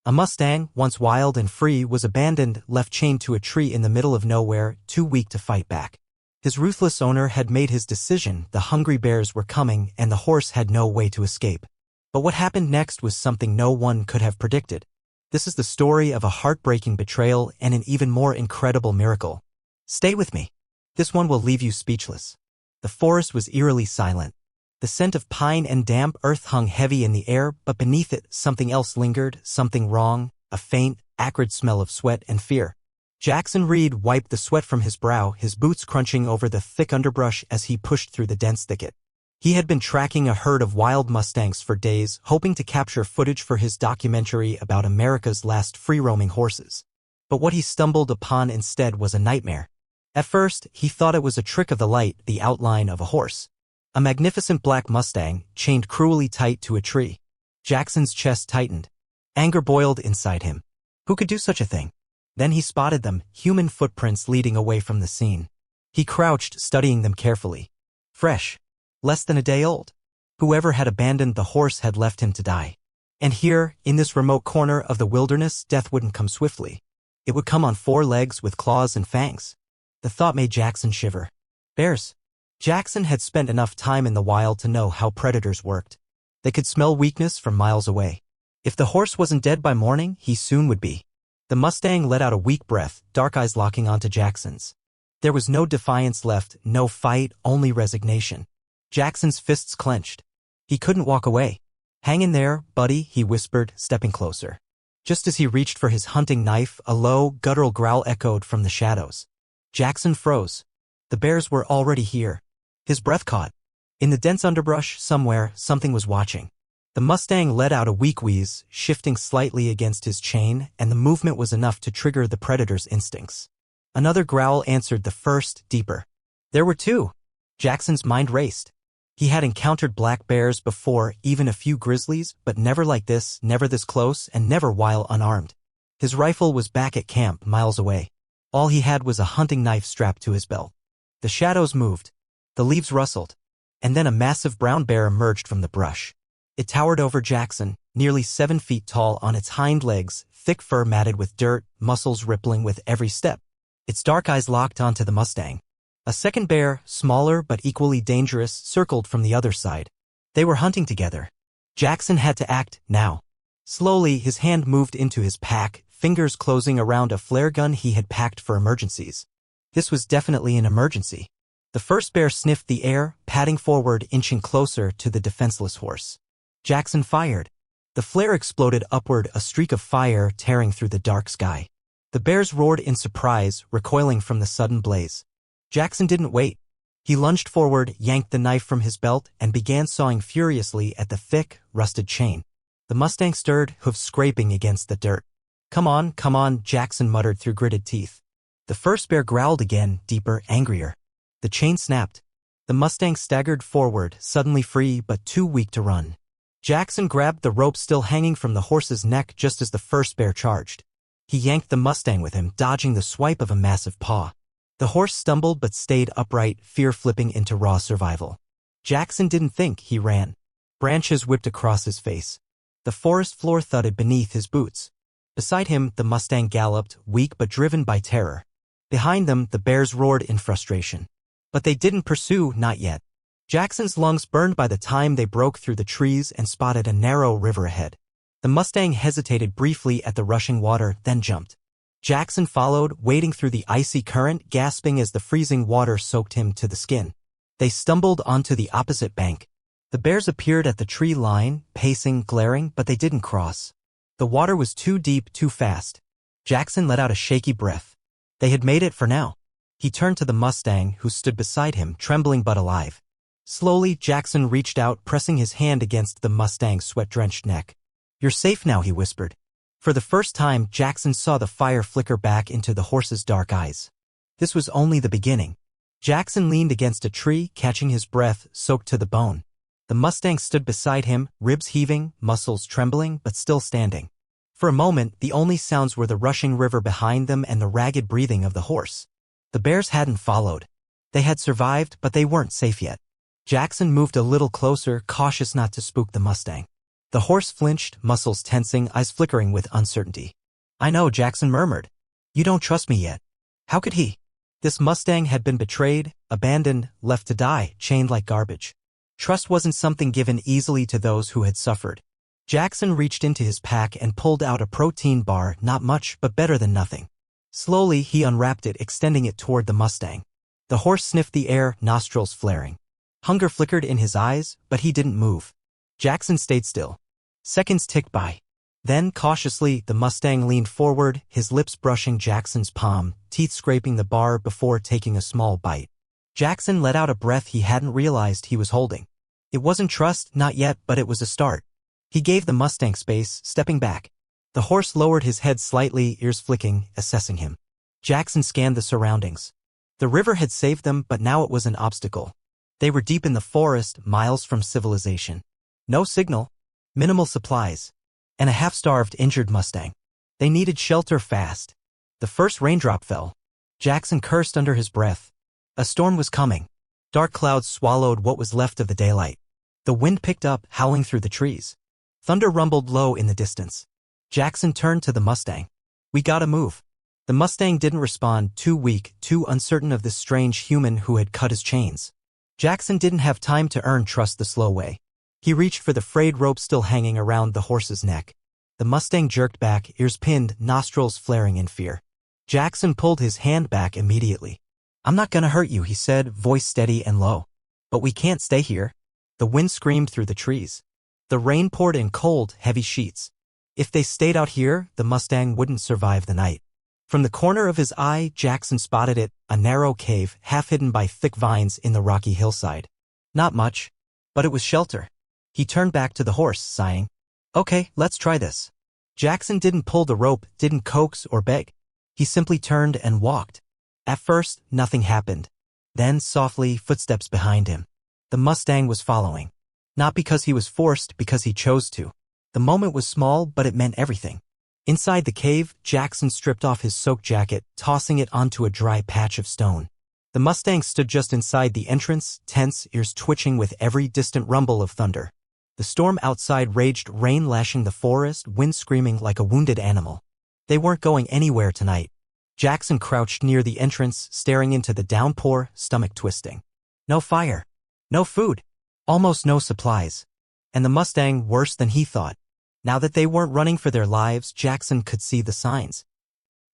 A Mustang, once wild and free, was abandoned, left chained to a tree in the middle of nowhere, too weak to fight back. His ruthless owner had made his decision, the hungry bears were coming, and the horse had no way to escape. But what happened next was something no one could have predicted. This is the story of a heartbreaking betrayal and an even more incredible miracle. Stay with me. This one will leave you speechless. The forest was eerily silent. The scent of pine and damp earth hung heavy in the air, but beneath it, something else lingered, something wrong, a faint, acrid smell of sweat and fear. Jackson Reed wiped the sweat from his brow, his boots crunching over the thick underbrush as he pushed through the dense thicket. He had been tracking a herd of wild Mustangs for days, hoping to capture footage for his documentary about America's last free-roaming horses. But what he stumbled upon instead was a nightmare. At first, he thought it was a trick of the light, the outline of a horse. A magnificent black Mustang, chained cruelly tight to a tree. Jackson's chest tightened. Anger boiled inside him. Who could do such a thing? Then he spotted them, human footprints leading away from the scene. He crouched, studying them carefully. Fresh. Less than a day old. Whoever had abandoned the horse had left him to die. And here, in this remote corner of the wilderness, death wouldn't come swiftly. It would come on 4 legs with claws and fangs. The thought made Jackson shiver. Bears. Jackson had spent enough time in the wild to know how predators worked. They could smell weakness from miles away. If the horse wasn't dead by morning, he soon would be. The Mustang let out a weak breath, dark eyes locking onto Jackson's. There was no defiance left, no fight, only resignation. Jackson's fists clenched. He couldn't walk away. Hang in there, buddy, he whispered, stepping closer. Just as he reached for his hunting knife, a low, guttural growl echoed from the shadows. Jackson froze. The bears were already here. His breath caught. In the dense underbrush, somewhere, something was watching. The Mustang let out a weak wheeze, shifting slightly against his chain, and the movement was enough to trigger the predator's instincts. Another growl answered the first, deeper. There were 2. Jackson's mind raced. He had encountered black bears before, even a few grizzlies, but never like this, never this close, and never while unarmed. His rifle was back at camp, miles away. All he had was a hunting knife strapped to his belt. The shadows moved. The leaves rustled. And then a massive brown bear emerged from the brush. It towered over Jackson, nearly 7 feet tall on its hind legs, thick fur matted with dirt, muscles rippling with every step. Its dark eyes locked onto the Mustang. A second bear, smaller but equally dangerous, circled from the other side. They were hunting together. Jackson had to act, now. Slowly, his hand moved into his pack, fingers closing around a flare gun he had packed for emergencies. This was definitely an emergency. The first bear sniffed the air, padding forward, inching closer to the defenseless horse. Jackson fired. The flare exploded upward, a streak of fire tearing through the dark sky. The bears roared in surprise, recoiling from the sudden blaze. Jackson didn't wait. He lunged forward, yanked the knife from his belt, and began sawing furiously at the thick, rusted chain. The Mustang stirred, hoofs scraping against the dirt. Come on, Jackson muttered through gritted teeth. The first bear growled again, deeper, angrier. The chain snapped. The Mustang staggered forward, suddenly free but too weak to run. Jackson grabbed the rope still hanging from the horse's neck just as the first bear charged. He yanked the Mustang with him, dodging the swipe of a massive paw. The horse stumbled but stayed upright, fear flipping into raw survival. Jackson didn't think, he ran. Branches whipped across his face. The forest floor thudded beneath his boots. Beside him, the Mustang galloped, weak but driven by terror. Behind them, the bears roared in frustration. But they didn't pursue, not yet. Jackson's lungs burned by the time they broke through the trees and spotted a narrow river ahead. The Mustang hesitated briefly at the rushing water, then jumped. Jackson followed, wading through the icy current, gasping as the freezing water soaked him to the skin. They stumbled onto the opposite bank. The bears appeared at the tree line, pacing, glaring, but they didn't cross. The water was too deep, too fast. Jackson let out a shaky breath. They had made it for now. He turned to the Mustang, who stood beside him, trembling but alive. Slowly, Jackson reached out, pressing his hand against the Mustang's sweat-drenched neck. You're safe now, he whispered. For the first time, Jackson saw the fire flicker back into the horse's dark eyes. This was only the beginning. Jackson leaned against a tree, catching his breath, soaked to the bone. The Mustang stood beside him, ribs heaving, muscles trembling, but still standing. For a moment, the only sounds were the rushing river behind them and the ragged breathing of the horse. The bears hadn't followed. They had survived, but they weren't safe yet. Jackson moved a little closer, cautious not to spook the Mustang. The horse flinched, muscles tensing, eyes flickering with uncertainty. "I know," Jackson murmured. "You don't trust me yet." How could he? This Mustang had been betrayed, abandoned, left to die, chained like garbage. Trust wasn't something given easily to those who had suffered. Jackson reached into his pack and pulled out a protein bar, not much, but better than nothing. Slowly, he unwrapped it, extending it toward the Mustang. The horse sniffed the air, nostrils flaring. Hunger flickered in his eyes, but he didn't move. Jackson stayed still. Seconds ticked by. Then, cautiously, the Mustang leaned forward, his lips brushing Jackson's palm, teeth scraping the bar before taking a small bite. Jackson let out a breath he hadn't realized he was holding. It wasn't trust, not yet, but it was a start. He gave the Mustang space, stepping back. The horse lowered his head slightly, ears flicking, assessing him. Jackson scanned the surroundings. The river had saved them, but now it was an obstacle. They were deep in the forest, miles from civilization. No signal, minimal supplies, and a half-starved, injured Mustang. They needed shelter fast. The first raindrop fell. Jackson cursed under his breath. A storm was coming. Dark clouds swallowed what was left of the daylight. The wind picked up, howling through the trees. Thunder rumbled low in the distance. Jackson turned to the Mustang. "We gotta move." The Mustang didn't respond, too weak, too uncertain of this strange human who had cut his chains. Jackson didn't have time to earn trust the slow way. He reached for the frayed rope still hanging around the horse's neck. The Mustang jerked back, ears pinned, nostrils flaring in fear. Jackson pulled his hand back immediately. "I'm not gonna hurt you," he said, voice steady and low. "But we can't stay here." The wind screamed through the trees. The rain poured in cold, heavy sheets. If they stayed out here, the Mustang wouldn't survive the night. From the corner of his eye, Jackson spotted it, a narrow cave, half hidden by thick vines in the rocky hillside. Not much, but it was shelter. He turned back to the horse, sighing. "Okay, let's try this." Jackson didn't pull the rope, didn't coax or beg. He simply turned and walked. At first, nothing happened. Then, softly, footsteps behind him. The Mustang was following. Not because he was forced, because he chose to. The moment was small, but it meant everything. Inside the cave, Jackson stripped off his soaked jacket, tossing it onto a dry patch of stone. The Mustang stood just inside the entrance, tense, ears twitching with every distant rumble of thunder. The storm outside raged, rain lashing the forest, wind screaming like a wounded animal. They weren't going anywhere tonight. Jackson crouched near the entrance, staring into the downpour, stomach twisting. No fire. No food. Almost no supplies. And the Mustang worse than he thought. Now that they weren't running for their lives, Jackson could see the signs.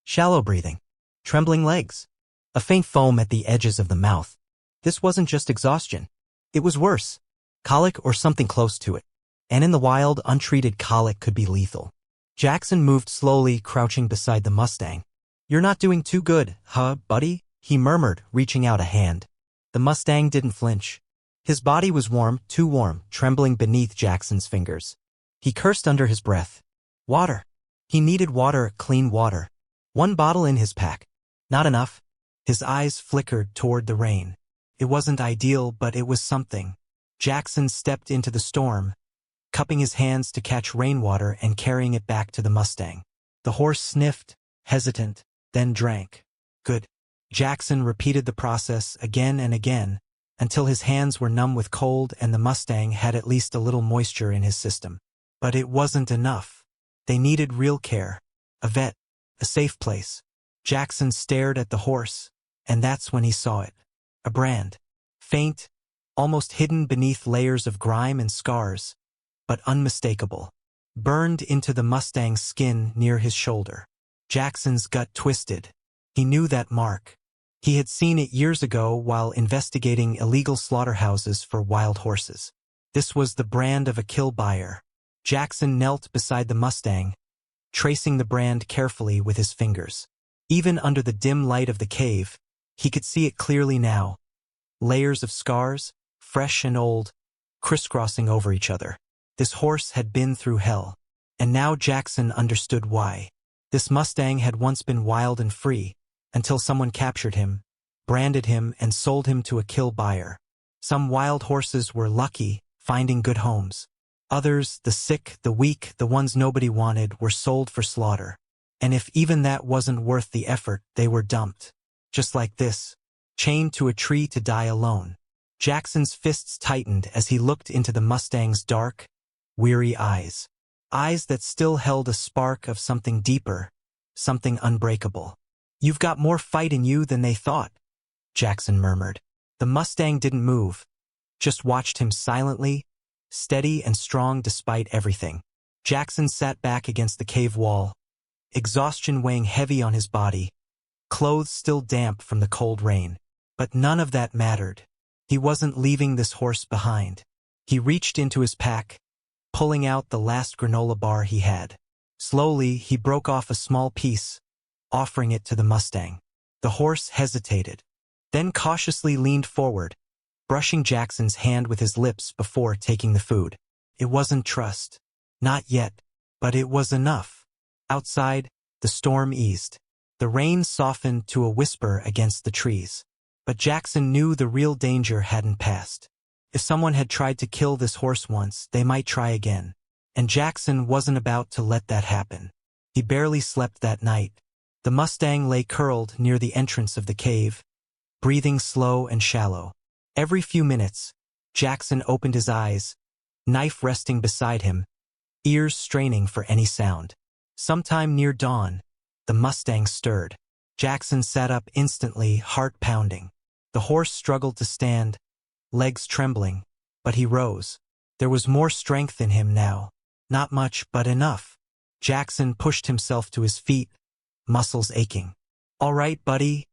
Shallow breathing. Trembling legs. A faint foam at the edges of the mouth. This wasn't just exhaustion. It was worse. Colic or something close to it. And in the wild, untreated colic could be lethal. Jackson moved slowly, crouching beside the Mustang. "You're not doing too good, huh, buddy?" he murmured, reaching out a hand. The Mustang didn't flinch. His body was warm, too warm, trembling beneath Jackson's fingers. He cursed under his breath. Water. He needed water, clean water. 1 bottle in his pack. Not enough. His eyes flickered toward the rain. It wasn't ideal, but it was something. Jackson stepped into the storm, cupping his hands to catch rainwater and carrying it back to the Mustang. The horse sniffed, hesitant, then drank. Good. Jackson repeated the process again and again, until his hands were numb with cold and the Mustang had at least a little moisture in his system. But it wasn't enough. They needed real care. A vet. A safe place. Jackson stared at the horse, and that's when he saw it. A brand. Faint, almost hidden beneath layers of grime and scars, but unmistakable. Burned into the Mustang's skin near his shoulder. Jackson's gut twisted. He knew that mark. He had seen it years ago while investigating illegal slaughterhouses for wild horses. This was the brand of a kill buyer. Jackson knelt beside the Mustang, tracing the brand carefully with his fingers. Even under the dim light of the cave, he could see it clearly now. Layers of scars, fresh and old, crisscrossing over each other. This horse had been through hell. And now Jackson understood why. This Mustang had once been wild and free, until someone captured him, branded him, and sold him to a kill buyer. Some wild horses were lucky, finding good homes. Others, the sick, the weak, the ones nobody wanted, were sold for slaughter. And if even that wasn't worth the effort, they were dumped. Just like this, chained to a tree to die alone. Jackson's fists tightened as he looked into the Mustang's dark, weary eyes. Eyes that still held a spark of something deeper, something unbreakable. "You've got more fight in you than they thought," Jackson murmured. The Mustang didn't move, just watched him silently, steady and strong despite everything. Jackson sat back against the cave wall, exhaustion weighing heavy on his body, clothes still damp from the cold rain. But none of that mattered. He wasn't leaving this horse behind. He reached into his pack, pulling out the last granola bar he had. Slowly, he broke off a small piece, offering it to the Mustang. The horse hesitated, then cautiously leaned forward, brushing Jackson's hand with his lips before taking the food. It wasn't trust. Not yet, but it was enough. Outside, the storm eased. The rain softened to a whisper against the trees. But Jackson knew the real danger hadn't passed. If someone had tried to kill this horse once, they might try again. And Jackson wasn't about to let that happen. He barely slept that night. The Mustang lay curled near the entrance of the cave, breathing slow and shallow. Every few minutes, Jackson opened his eyes, knife resting beside him, ears straining for any sound. Sometime near dawn, the Mustang stirred. Jackson sat up instantly, heart pounding. The horse struggled to stand, legs trembling, but he rose. There was more strength in him now. Not much, but enough. Jackson pushed himself to his feet, muscles aching. "All right, buddy,"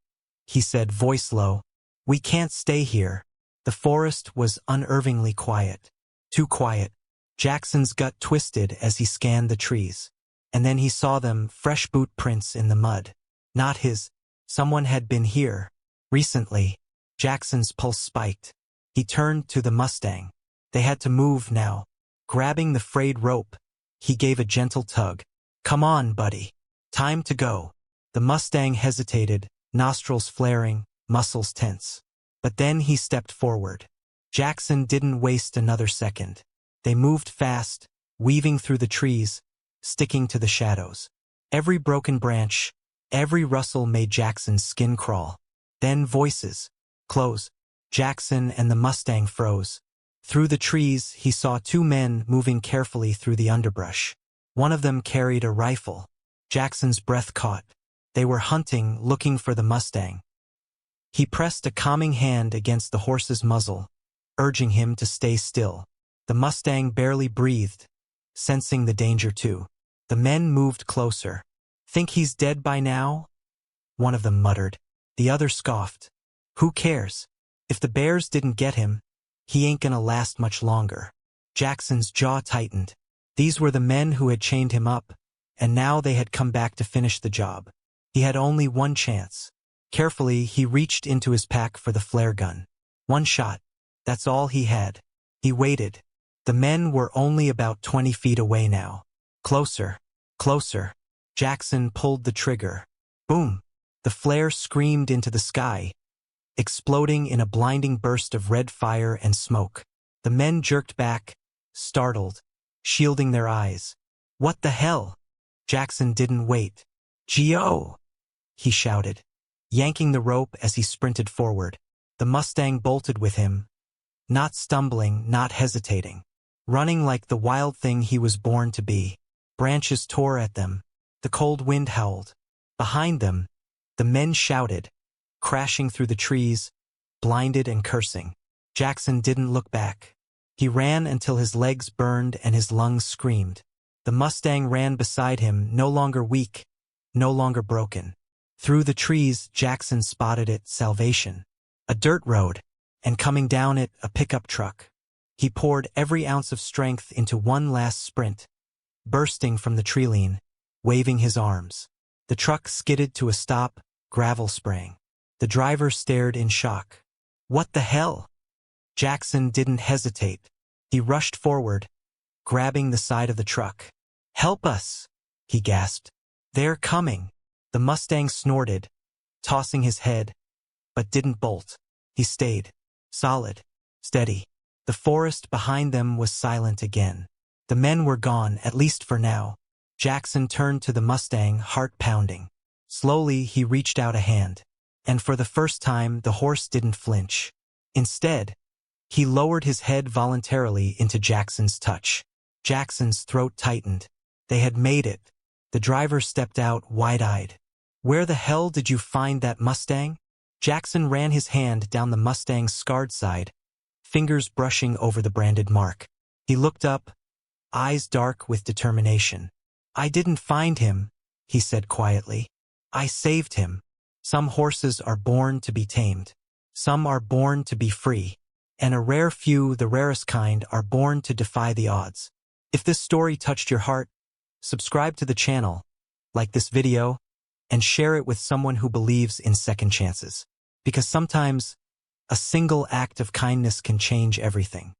he said, voice low. "We can't stay here." The forest was unnervingly quiet. Too quiet. Jackson's gut twisted as he scanned the trees. And then he saw them, fresh boot prints in the mud. Not his. Someone had been here. Recently. Jackson's pulse spiked. He turned to the Mustang. They had to move now. Grabbing the frayed rope, he gave a gentle tug. "Come on, buddy. Time to go." The Mustang hesitated, nostrils flaring, muscles tense. But then he stepped forward. Jackson didn't waste another second. They moved fast, weaving through the trees, sticking to the shadows. Every broken branch, every rustle made Jackson's skin crawl. Then voices. Close. Jackson and the Mustang froze. Through the trees, he saw two men moving carefully through the underbrush. One of them carried a rifle. Jackson's breath caught. They were hunting, looking for the Mustang. He pressed a calming hand against the horse's muzzle, urging him to stay still. The Mustang barely breathed, sensing the danger too. The men moved closer. "Think he's dead by now?" one of them muttered. The other scoffed. "Who cares? If the bears didn't get him, he ain't gonna last much longer." Jackson's jaw tightened. These were the men who had chained him up, and now they had come back to finish the job. He had only one chance. Carefully, he reached into his pack for the flare gun. One shot. That's all he had. He waited. The men were only about 20 feet away now. Closer. Closer. Jackson pulled the trigger. Boom. The flare screamed into the sky, exploding in a blinding burst of red fire and smoke. The men jerked back, startled, shielding their eyes. "What the hell?" Jackson didn't wait. "Geo!" he shouted, yanking the rope as he sprinted forward. The Mustang bolted with him, not stumbling, not hesitating, running like the wild thing he was born to be. Branches tore at them. The cold wind howled. Behind them, the men shouted, crashing through the trees, blinded and cursing. Jackson didn't look back. He ran until his legs burned and his lungs screamed. The Mustang ran beside him, no longer weak, no longer broken. Through the trees, Jackson spotted it, salvation. A dirt road, and coming down it, a pickup truck. He poured every ounce of strength into one last sprint, bursting from the tree-line, waving his arms. The truck skidded to a stop, gravel spraying. The driver stared in shock. "What the hell?" Jackson didn't hesitate. He rushed forward, grabbing the side of the truck. "Help us!" he gasped. "They're coming!" The Mustang snorted, tossing his head, but didn't bolt. He stayed, solid, steady. The forest behind them was silent again. The men were gone, at least for now. Jackson turned to the Mustang, heart pounding. Slowly, he reached out a hand. And for the first time, the horse didn't flinch. Instead, he lowered his head voluntarily into Jackson's touch. Jackson's throat tightened. They had made it. The driver stepped out, wide-eyed. "Where the hell did you find that Mustang?" Jackson ran his hand down the Mustang's scarred side, fingers brushing over the branded mark. He looked up, eyes dark with determination. "I didn't find him," he said quietly. "I saved him. Some horses are born to be tamed. Some are born to be free. And a rare few, the rarest kind, are born to defy the odds." If this story touched your heart, subscribe to the channel, like this video, and share it with someone who believes in second chances. Because sometimes, a single act of kindness can change everything.